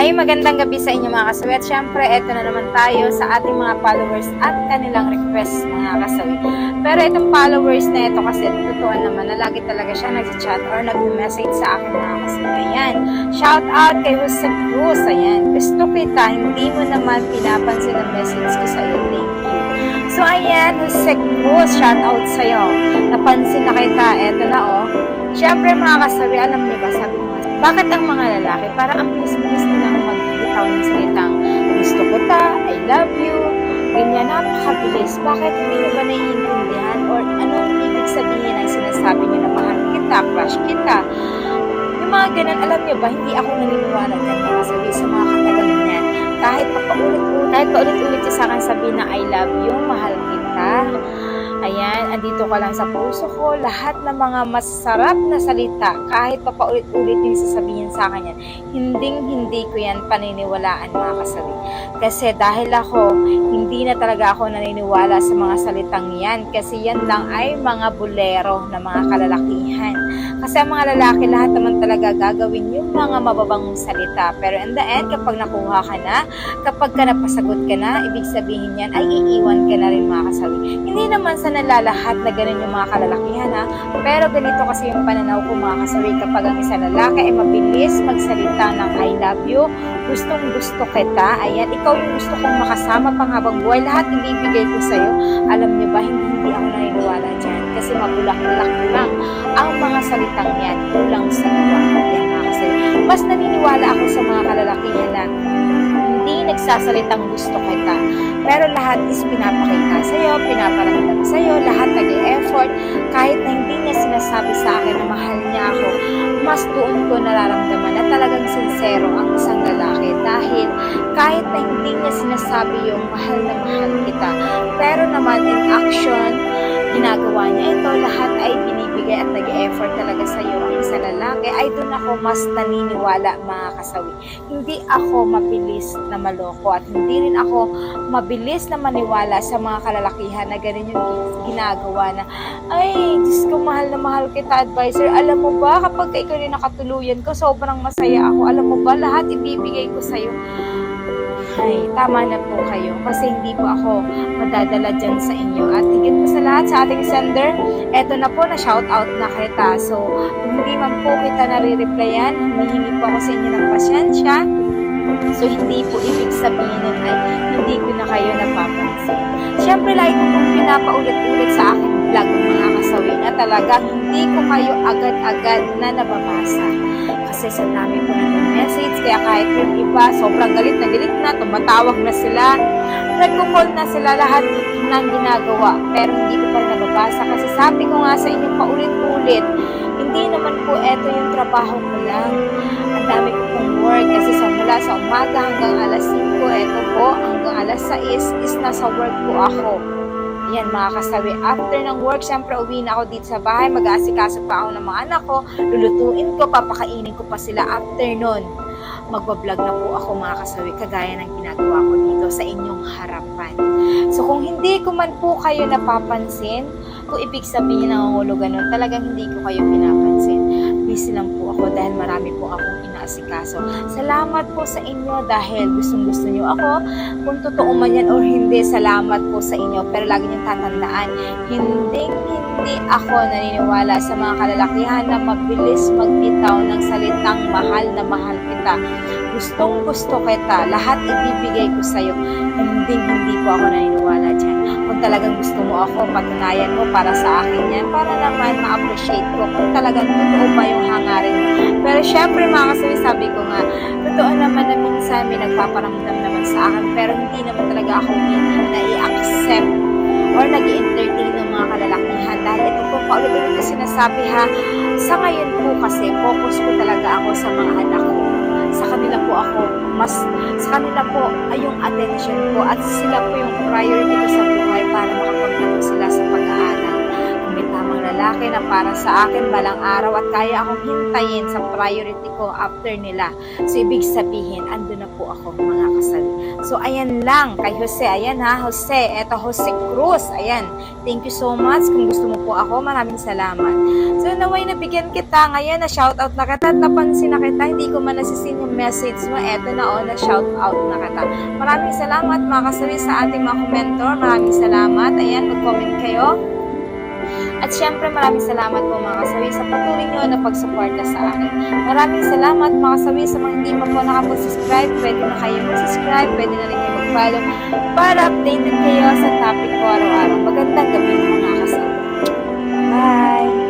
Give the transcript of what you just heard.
Ay magandang gabi sa inyo mga kasawi. At syempre, eto na naman tayo sa ating mga followers at kanilang request mga kasawi. Pero itong followers na ito kasi totoo naman na lagi talaga siya nag-chat or nag-message sa akin mga kasawi. Ayan, shout out kay Jose Cruz. Ayan, gusto kita, hindi mo naman pinapansin ang message ko sa iyo. Thank you. So ayan, Jose Cruz, shout out sa'yo. Napansin na kita, eto na oh. Syempre mga kasawi, alam niyo ba, sabi mo, bakit ang mga lalaki para ang bilis-bilis nilang magbitaw ng salitang gusto ko ta, I love you, ganyan, napakabilis. Bakit hindi nyo ba naiintindihan or anong ibig sabihin ang sinasabi nyo na mahal kita, crush kita? Yung mga ganun, alam nyo ba, hindi ako naniniwala dyan mga sabi sa mga katagalan yan. Kahit paulit-ulit sa akin sabihin na I love you, mahal kita. Ayan, andito ka lang sa puso ko, lahat ng mga masarap na salita, kahit papaulit-ulit yung sasabihin sa akin yan, hindi ko yan paniniwalaan mga kasawi. Kasi dahil ako, hindi na talaga ako naniniwala sa mga salitang yan, kasi yan lang ay mga bulero na mga kalalakihan. Kasi ang mga lalaki, lahat naman talaga gagawin yung mga mababangong salita. Pero in the end, kapag nakuha ka na, kapag ka napasagot ka na, ibig sabihin yan ay iiwan ka na rin mga kasawi. Hindi naman sa nalalahat na ganun yung mga kalalakihan ha. Pero ganito kasi yung pananaw ko mga kasawi, kapag ang isang lalaki ay mabilis magsalita ng I love you, gustong gusto kita, ayan, ikaw yung gusto kong makasama pang habang buhay, lahat ibibigay ko sa'yo. Alam niyo ba, hindi ako naniniwala dyan. Kasi mabulak-bulak lang ang mga salitang yan, kulang sa gawa. Yan mga kasawi. Mas naniniwala ako sa mga kalalakihan na hindi nagsasalitang gusto kita. Pero lahat is pinapakita sa'yo, pinaparamdam sa'yo, lahat nag-e-effort. Kahit na hindi niya sinasabi sa akin na mahal niya ako, mas doon ko nararamdaman na talagang sincero ang isang lalaki. Dahil kahit na hindi niya sinasabi yung mahal na mahal kita, pero naman in action, ginagawa niya ito, lahat ay binibigay at nag-e-effort talaga sa iyo ang isang lalaki, ay doon ako mas naniniwala mga kasawi. Hindi ako mabilis na maloko at hindi rin ako mabilis na maniwala sa mga kalalakihan na ganun yung ginagawa na ay, Diyos ko, mahal na mahal kita, advisor. Alam mo ba, kapag ikaw rin nakatuluyan ko, sobrang masaya ako. Alam mo ba, lahat ibibigay ko sa iyo. Ay, tama na po kayo kasi hindi po ako madadala dyan sa inyo. At higit po sa lahat sa ating sender, eto na po, na shoutout na kita. So, kung hindi man po kita nare-replyan, humihingi po ako sa inyo ng pasyensya. So, hindi po ibig sabihin nun ay hindi ko na kayo napapansin. Siyempre, lagi ko pong pinapaulit-ulit sa aking vlog mga kasawi na talaga hindi ko kayo agad-agad na nababasa. Kasi sa dami po ng message, kaya kahit yung iba, sobrang galit na, tumatawag na sila, nagko-call na sila, lahat ng ginagawa. Pero hindi ko pa rin nababasa kasi sabi ko nga sa inyo paulit-ulit, hindi naman po eto yung trabaho ko lang. Ang dami ko pong work kasi mula sa umaga hanggang alas 5, eto po, hanggang alas 6 is nasa work po ako. Yan mga kasawi, after ng work, syempre uwi na ako dito sa bahay, mag-aasikaso pa ako ng mga anak ko, lulutuin ko, papakainin ko pa sila. After nun, magbablog na po ako mga kasawi, kagaya ng ginagawa ko dito sa inyong harapan. So kung hindi ko man po kayo napapansin, kung ibig sabihin nangungulugan nun, talagang hindi ko kayo pinapansin. Busy lang po ako dahil marami po akong inaasikaso. Salamat po sa inyo dahil gustong-gusto nyo ako. Kung totoo man yan or hindi, salamat po sa inyo. Pero lagi niyong tatandaan, hindi ako naniniwala sa mga kalalakihan na mabilis magbitaw ng salitang mahal na mahal kita. Gustong-gusto kita, lahat ibibigay ko sa'yo. Hindi po ako naniniwala dyan. Kung talagang gusto mo ako, patunayan mo para sa akin yan, para naman ma-appreciate ko kung talagang totoo ba yung hangarin mo. Pero syempre mga kasawi, sabi ko nga, totoo naman na minsan may nagpaparamdam naman sa akin, pero hindi naman talaga ako willing na i-accept or nag-i-entertain ng mga kalalakihan. Dahil ito po paulit-ulit na sinasabi ha, sa ngayon po kasi, focus ko talaga ako sa mga anak ko. Sa kanila po ako, sa kanila po ay yung attention ko at sila po yung priority ko sa buhay para makapagtapos sila sa pag-aaral. may tamang lalaki na para sa akin balang araw at kaya akong hintayin sa priority ko after nila. So, ibig sabihin, andun na po ako mga kasawi. So, ayan lang kay Jose. Ayan ha, Jose. Eto, Jose Cruz. Ayan. Thank you so much. Kung gusto mo po ako, maraming salamat. So, naway nabigyan kita. Ngayon, na shoutout na kita at napansin na kita. Hindi ko man nasisin yung message mo. Eto na na shoutout na kita. Maraming salamat mga kasawi sa ating mga komentor. Maraming salamat. Ayan, mag-comment kayo. At syempre, maraming salamat po mga kasawi sa patuloy nyo na pagsuporta sa akin. Maraming salamat mga kasawi sa mga hindi pa po nakapag-subscribe. Pwede na kayo mag-subscribe, pwede na rin kayo mag-follow para updated kayo sa topic ko araw-araw. Magandang gabi mga kasawi. Bye!